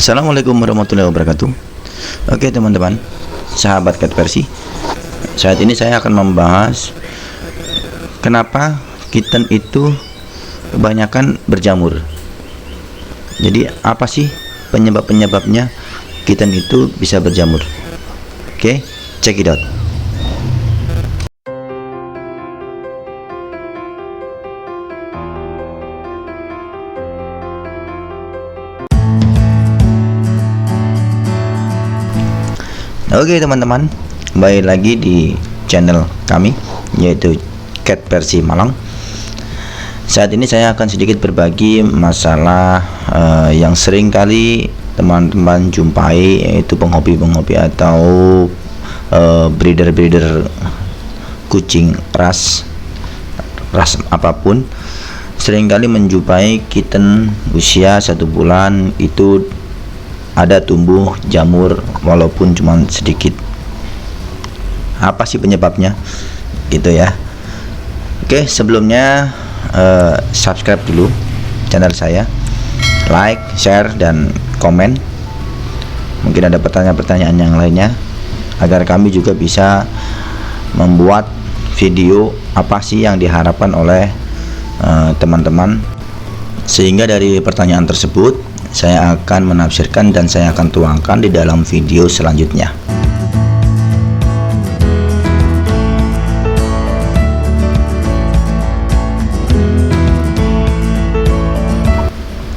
Assalamualaikum warahmatullahi wabarakatuh. Oke teman-teman, sahabat Cat Versi, saat ini saya akan membahas kenapa kitten itu kebanyakan berjamur. Jadi apa sih penyebabnya kitten itu bisa berjamur? Oke, check it out. Oke teman-teman, kembali lagi di channel kami, yaitu Cat Versi Malang. Saat ini saya akan sedikit berbagi masalah yang sering kali teman-teman jumpai, yaitu penghobi atau breeder kucing ras apapun sering kali menjumpai kitten usia 1 bulan itu ada tumbuh jamur walaupun cuma sedikit. Apa sih penyebabnya? Itu ya. Oke, sebelumnya subscribe dulu channel saya, like, share, dan komen. Mungkin ada pertanyaan-pertanyaan yang lainnya agar kami juga bisa membuat video apa sih yang diharapkan oleh teman-teman, sehingga dari pertanyaan tersebut saya akan menafsirkan dan saya akan tuangkan di dalam video selanjutnya.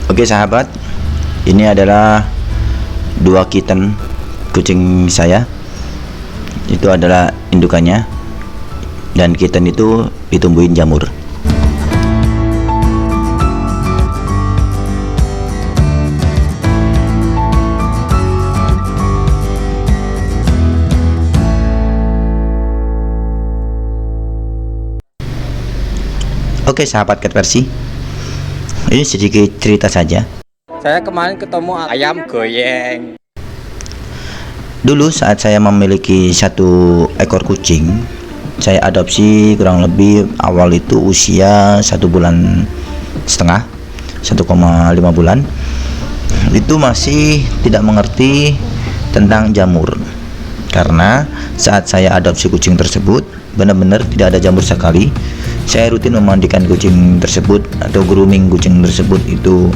Oke sahabat, ini adalah 2 kitten kucing saya. Itu adalah indukannya, dan kitten itu ditumbuhin jamur. Oke sahabat Cat Versi, ini sedikit cerita saja. Saya kemarin ketemu ayam goyeng. Dulu saat saya memiliki 1 ekor kucing, saya adopsi kurang lebih awal itu usia 1,5 bulan, 1,5 bulan. Itu masih tidak mengerti tentang jamur, karena saat saya adopsi kucing tersebut benar-benar tidak ada jamur sekali. Saya rutin memandikan kucing tersebut atau grooming kucing tersebut itu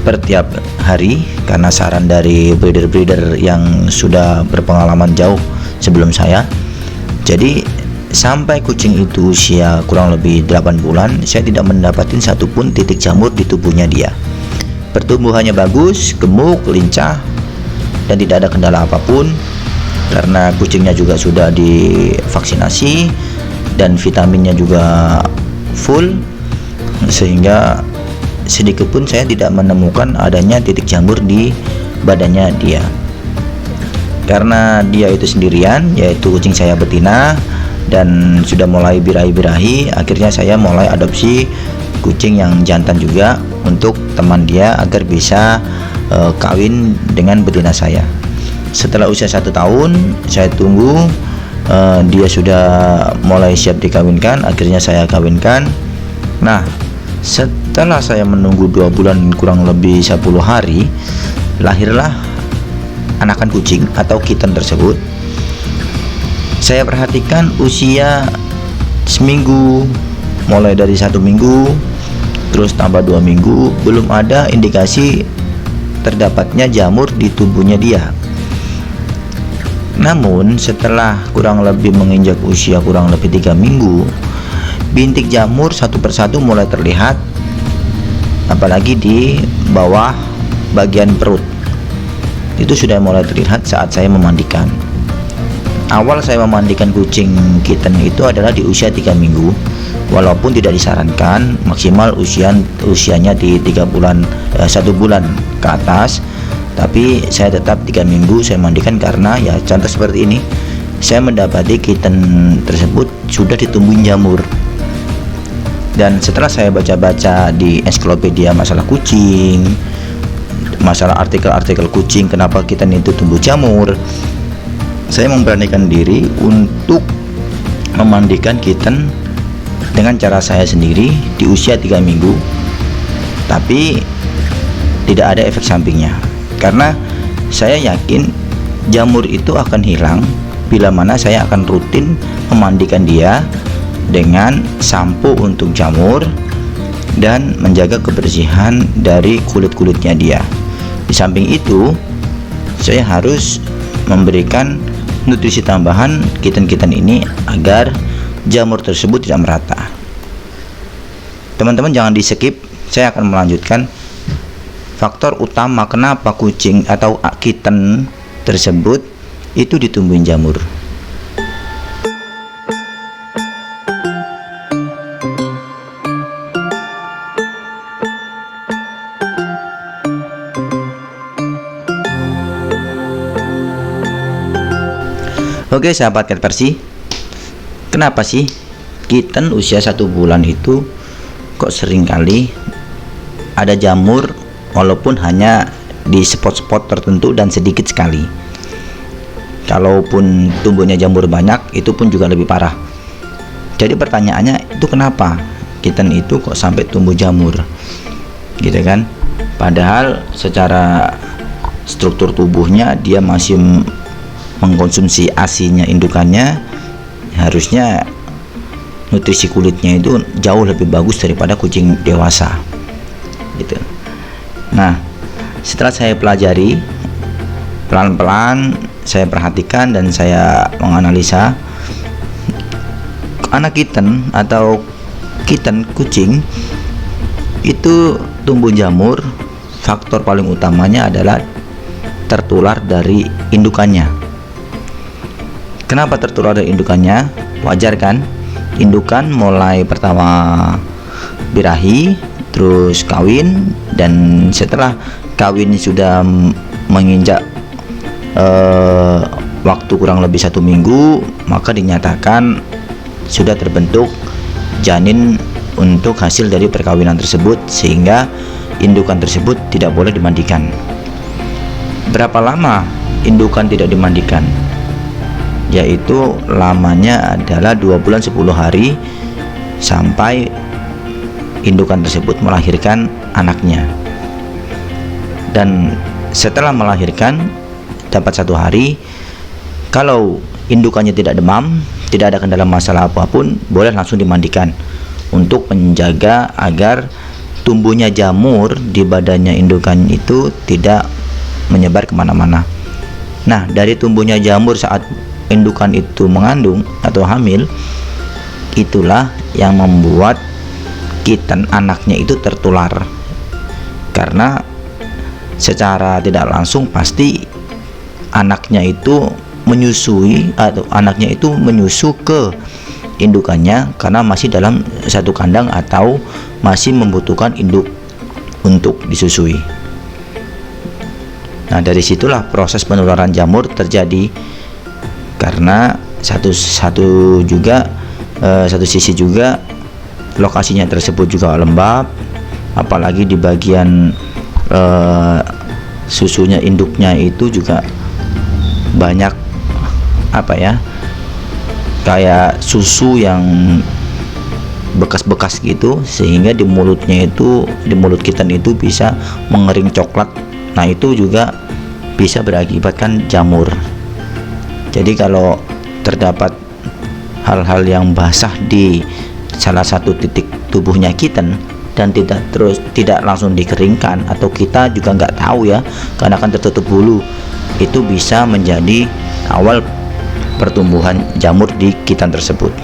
per tiap hari, karena saran dari breeder yang sudah berpengalaman jauh sebelum saya. Jadi sampai kucing itu usia kurang lebih 8 bulan, saya tidak mendapatkan satupun titik jamur di tubuhnya dia. Pertumbuhannya bagus, gemuk, lincah, dan tidak ada kendala apapun, karena kucingnya juga sudah divaksinasi dan vitaminnya juga full, sehingga sedikit pun saya tidak menemukan adanya titik jamur di badannya dia. Karena dia itu sendirian, yaitu kucing saya betina dan sudah mulai birahi-birahi, akhirnya saya mulai adopsi kucing yang jantan juga untuk teman dia agar bisa kawin dengan betina saya. Setelah usia 1 tahun, saya tunggu dia sudah mulai siap dikawinkan, akhirnya saya kawinkan. Nah, setelah saya menunggu 2 bulan kurang lebih 10 hari, lahirlah anakan kucing atau kitten tersebut. Saya perhatikan usia seminggu, mulai dari 1 minggu terus tambah 2 minggu, belum ada indikasi terdapatnya jamur di tubuhnya dia. Namun setelah kurang lebih menginjak usia kurang lebih 3 minggu, bintik jamur satu persatu mulai terlihat, apalagi di bawah bagian perut. Itu sudah mulai terlihat saat saya memandikan. Awal saya memandikan kucing kitten itu adalah di usia 3 minggu, walaupun tidak disarankan maksimal usianya di 1 bulan ke atas. Tapi saya tetap 3 minggu saya mandikan, karena ya contoh seperti ini, saya mendapati kitten tersebut sudah ditumbuhin jamur. Dan setelah saya baca-baca di ensiklopedia masalah kucing, masalah artikel-artikel kucing kenapa kitten itu tumbuh jamur, saya memberanikan diri untuk memandikan kitten dengan cara saya sendiri di usia 3 minggu, tapi tidak ada efek sampingnya. Karena saya yakin jamur itu akan hilang bila mana saya akan rutin memandikan dia dengan sampo untuk jamur dan menjaga kebersihan dari kulit-kulitnya dia. Di samping itu, saya harus memberikan nutrisi tambahan kitten-kitten ini agar jamur tersebut tidak merata. Teman-teman jangan di skip, saya akan melanjutkan faktor utama kenapa kucing atau kitten tersebut itu ditumbuhin jamur. Oke sahabat Cat Versi, kenapa sih kitten usia 1 bulan itu kok sering kali ada jamur walaupun hanya di spot-spot tertentu dan sedikit sekali? Kalaupun tumbuhnya jamur banyak, itu pun juga lebih parah. Jadi pertanyaannya itu kenapa kitten itu kok sampai tumbuh jamur gitu kan? Padahal secara struktur tubuhnya dia masih mengkonsumsi asinya indukannya, harusnya nutrisi kulitnya itu jauh lebih bagus daripada kucing dewasa gitu. Nah, setelah saya pelajari pelan-pelan, saya perhatikan dan saya menganalisa, anak kitten atau kitten kucing itu tumbuh jamur, faktor paling utamanya adalah tertular dari indukannya. Kenapa tertular dari indukannya? Wajar kan? Indukan mulai pertama birahi, terus kawin, dan setelah kawin sudah menginjak waktu kurang lebih 1 minggu, maka dinyatakan sudah terbentuk janin untuk hasil dari perkawinan tersebut, sehingga indukan tersebut tidak boleh dimandikan. Berapa lama indukan tidak dimandikan? Yaitu lamanya adalah 2 bulan 10 hari sampai indukan tersebut melahirkan anaknya. Dan setelah melahirkan dapat 1 hari, kalau indukannya tidak demam, tidak ada kendala masalah apapun, boleh langsung dimandikan untuk menjaga agar tumbuhnya jamur di badannya indukan itu tidak menyebar kemana-mana. Nah, dari tumbuhnya jamur saat indukan itu mengandung atau hamil, itulah yang membuat kitten anaknya itu tertular, karena secara tidak langsung pasti anaknya itu menyusui atau anaknya itu menyusu ke indukannya karena masih dalam satu kandang atau masih membutuhkan induk untuk disusui. Nah, dari situlah proses penularan jamur terjadi, karena satu sisi juga lokasinya tersebut juga lembab, apalagi di bagian susunya induknya itu juga banyak kayak susu yang bekas-bekas gitu, sehingga di mulut kitten itu bisa mengering coklat. Nah, itu juga bisa berakibatkan jamur. Jadi kalau terdapat hal-hal yang basah di salah satu titik tubuhnya kitten dan tidak langsung dikeringkan, atau kita juga nggak tahu ya karena kan tertutup bulu, itu bisa menjadi awal pertumbuhan jamur di kitten tersebut.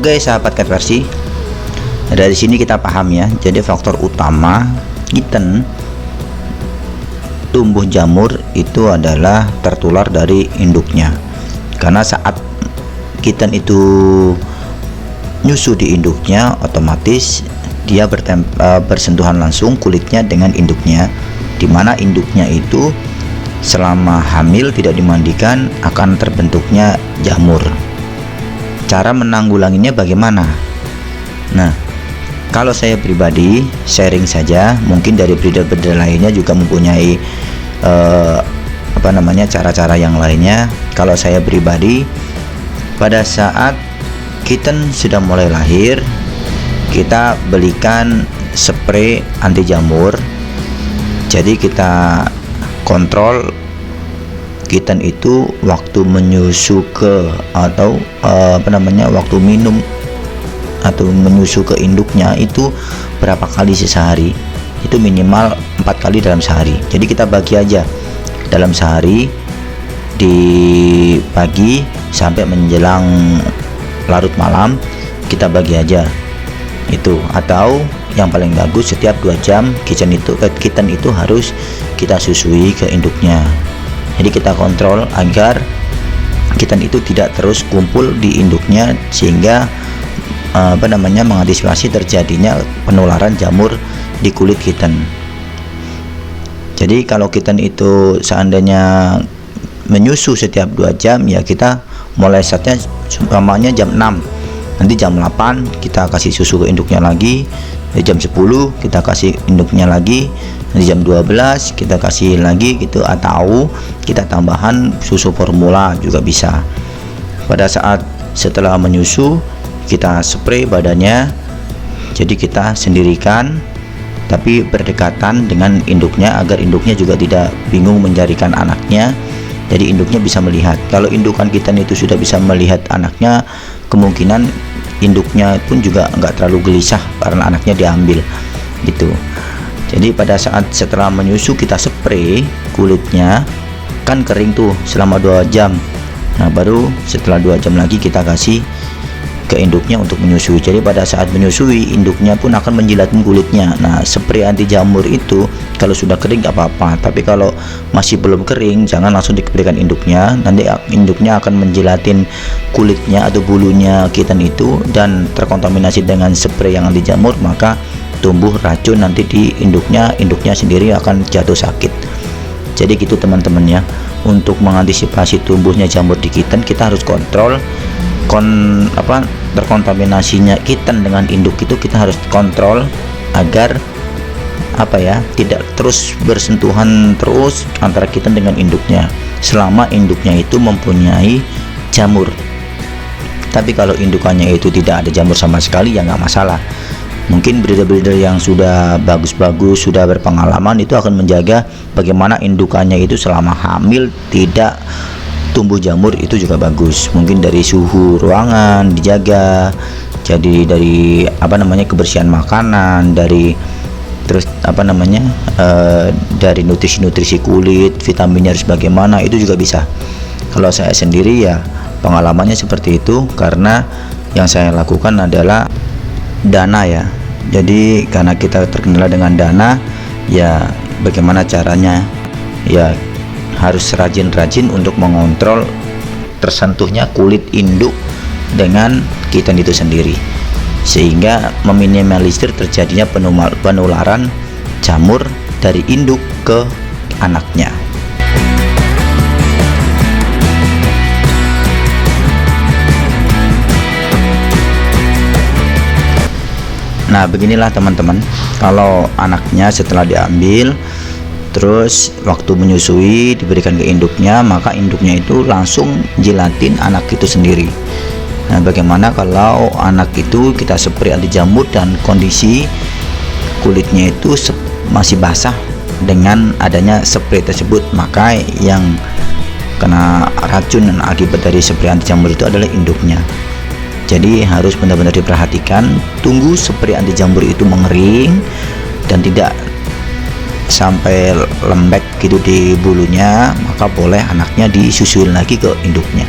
Oke sahabat Cat Versi, dari sini kita paham ya, jadi faktor utama kitten tumbuh jamur itu adalah tertular dari induknya, karena saat kitten itu nyusu di induknya, otomatis dia bersentuhan langsung kulitnya dengan induknya, dimana induknya itu selama hamil tidak dimandikan akan terbentuknya jamur. Cara menanggulanginya bagaimana? Nah, Kalau saya pribadi sharing saja, mungkin dari breeder-breeder lainnya juga mempunyai cara-cara yang lainnya. Kalau saya pribadi, pada saat kitten sudah mulai lahir, kita belikan spray anti jamur. Jadi kita kontrol kitten itu waktu menyusu atau waktu minum atau menyusu ke induknya itu berapa kali sehari. Itu minimal 4 kali dalam sehari. Jadi kita bagi aja dalam sehari, di pagi sampai menjelang larut malam kita bagi aja itu. Atau yang paling bagus setiap 2 jam kitten itu harus kita susui ke induknya. Jadi kita kontrol agar kitten itu tidak terus kumpul di induknya, sehingga mengantisipasi terjadinya penularan jamur di kulit kitten. Jadi kalau kitten itu seandainya menyusu setiap 2 jam, ya kita mulai setnya umpamanya jam 6, nanti jam 8 kita kasih susu ke induknya lagi, jam 10 kita kasih induknya lagi, nanti jam 12 kita kasih lagi gitu, atau kita tambahan susu formula juga bisa. Pada saat setelah menyusu kita spray badannya, jadi kita sendirikan tapi berdekatan dengan induknya agar induknya juga tidak bingung mencarikan anaknya. Jadi induknya bisa melihat. Kalau indukan kitten itu sudah bisa melihat anaknya, kemungkinan induknya pun juga nggak terlalu gelisah karena anaknya diambil gitu. Jadi pada saat setelah menyusu kita spray kulitnya, kan kering tuh selama 2 jam. Nah baru setelah 2 jam lagi kita kasih ke induknya untuk menyusui. Jadi pada saat menyusui induknya pun akan menjilatin kulitnya. Nah spray anti jamur itu kalau sudah kering gak apa-apa, tapi kalau masih belum kering jangan langsung diberikan induknya. Nanti induknya akan menjilatin kulitnya atau bulunya kitten itu dan terkontaminasi dengan spray yang anti jamur, maka tumbuh racun nanti di induknya sendiri akan jatuh sakit. Jadi gitu teman-teman ya, untuk mengantisipasi tumbuhnya jamur di kitten kita harus kontrol terkontaminasinya kitten dengan induk itu, kita harus kontrol agar tidak terus bersentuhan terus antara kitten dengan induknya selama induknya itu mempunyai jamur. Tapi kalau indukannya itu tidak ada jamur sama sekali ya nggak masalah. Mungkin breeder-breeder yang sudah bagus-bagus, sudah berpengalaman itu akan menjaga bagaimana indukannya itu selama hamil tidak tumbuh jamur, itu juga bagus. Mungkin dari suhu ruangan dijaga, jadi dari kebersihan makanan, dari dari nutrisi kulit, vitaminnya harus bagaimana, itu juga bisa. Kalau saya sendiri ya pengalamannya seperti itu, karena yang saya lakukan adalah dana ya. Jadi karena kita terkendala dengan dana, ya bagaimana caranya ya harus rajin-rajin untuk mengontrol tersentuhnya kulit induk dengan kitten itu sendiri, sehingga meminimalisir terjadinya penularan jamur dari induk ke anaknya. Nah beginilah teman-teman, kalau anaknya setelah diambil terus waktu menyusui diberikan ke induknya, maka induknya itu langsung jilatin anak itu sendiri. Nah bagaimana kalau anak itu kita spray anti jamur dan kondisi kulitnya itu masih basah dengan adanya spray tersebut, maka yang kena racun dan akibat dari spray anti jamur itu adalah induknya. Jadi harus benar-benar diperhatikan, tunggu spray anti jamur itu mengering dan tidak sampai lembek gitu di bulunya, maka boleh anaknya disusuin lagi ke induknya.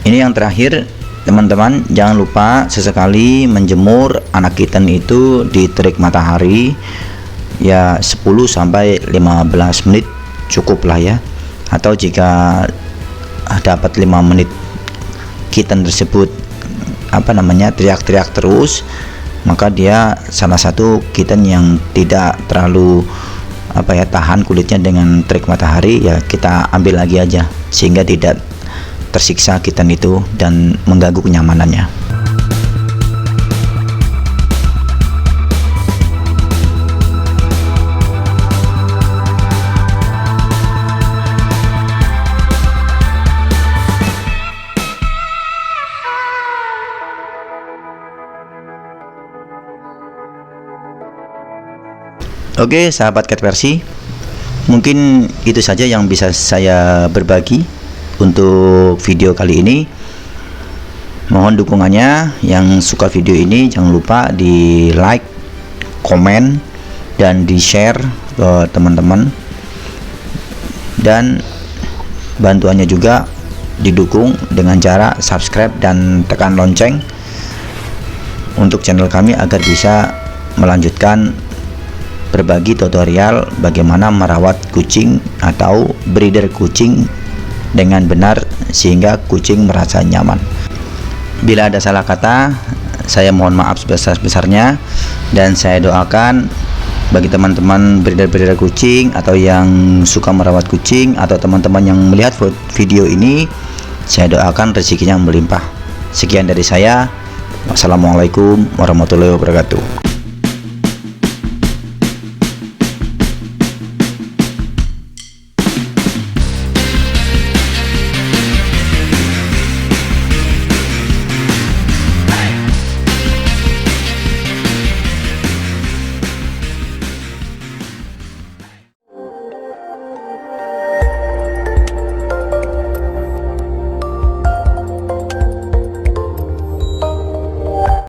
Ini yang terakhir teman-teman, jangan lupa sesekali menjemur anak kitten itu di terik matahari ya 10-15 menit cukup lah ya. Atau jika dapat 5 menit kitten tersebut teriak-teriak terus, maka dia salah satu kitten yang tidak terlalu tahan kulitnya dengan terik matahari, ya kita ambil lagi aja sehingga tidak tersiksa kitten itu dan mengganggu kenyamanannya. Oke, sahabat Cat Versi, mungkin itu saja yang bisa saya berbagi untuk video kali ini. Mohon dukungannya. Yang suka video ini jangan lupa di like, komen, dan di share ke teman-teman, dan bantuannya juga didukung dengan cara subscribe dan tekan lonceng untuk channel kami agar bisa melanjutkan berbagi tutorial bagaimana merawat kucing atau breeder kucing dengan benar sehingga kucing merasa nyaman. Bila ada salah kata, saya mohon maaf sebesar-besarnya, dan saya doakan bagi teman-teman breeder kucing atau yang suka merawat kucing atau teman-teman yang melihat video ini, saya doakan rezekinya melimpah. Sekian dari saya. Wassalamualaikum warahmatullahi wabarakatuh.